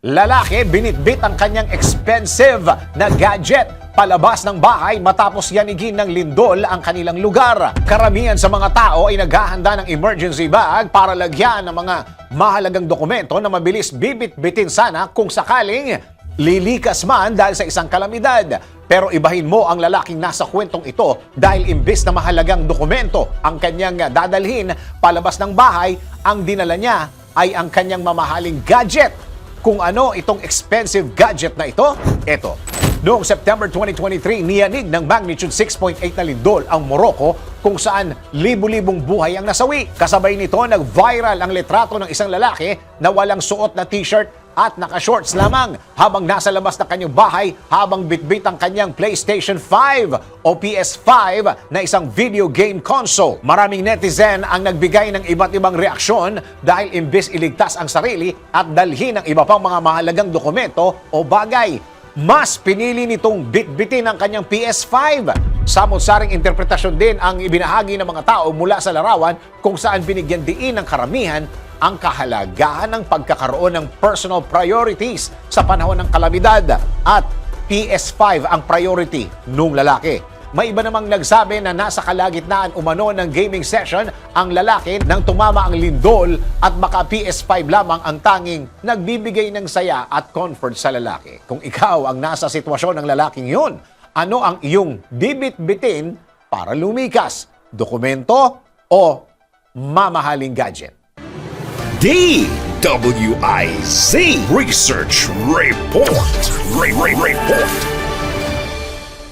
Lalaki binitbit ang kanyang expensive na gadget palabas ng bahay matapos yanigin ng lindol ang kanilang lugar. Karamihan sa mga tao ay naghahanda ng emergency bag para lagyan ng mga mahalagang dokumento na mabilis bibit-bitin sana kung sakaling lilikas man dahil sa isang kalamidad. Pero ibahin mo ang lalaking nasa kwentong ito dahil imbes na mahalagang dokumento ang kanyang dadalhin palabas ng bahay, ang dinala niya ay ang kanyang mamahaling gadget. Kung ano itong expensive gadget na ito? Ito. Noong September 2023, niyanig ng magnitude 6.8 na lindol ang Morocco kung saan libu-libong buhay ang nasawi. Kasabay nito, nag-viral ang litrato ng isang lalaki na walang suot na t-shirt at naka-shorts lamang habang nasa labas ng kanyang bahay habang bitbit ang kanyang PlayStation 5 o PS5 na isang video game console. Maraming netizen ang nagbigay ng iba't ibang reaksyon dahil imbes iligtas ang sarili at dalhin ang iba pang mga mahalagang dokumento o bagay, mas pinili nitong bitbitin ang kanyang PS5. Samot-saring interpretasyon din ang ibinahagi ng mga tao mula sa larawan kung saan binigyan diin ng karamihan ang kahalagahan ng pagkakaroon ng personal priorities sa panahon ng kalamidad at PS5 ang priority nung lalaki. May iba namang nagsabi na nasa kalagitnaan umano ng gaming session ang lalaki nang tumama ang lindol at baka PS5 lamang ang tanging nagbibigay ng saya at comfort sa lalaki. Kung ikaw ang nasa sitwasyon ng lalaking yun, ano ang iyong bibit-bitin para lumikas? Dokumento o mamahaling gadget? DWIZ Research Report. Report.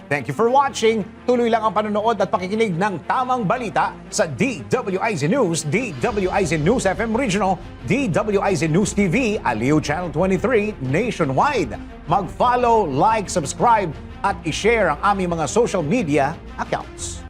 Thank you for watching. Tuloy lang ang panonood at pakikinig ng tamang balita sa DWIZ News, DWIZ News FM Regional, DWIZ News TV, Aliw Channel 23 nationwide. Mag-follow, like, subscribe at i-share ang aming mga social media accounts.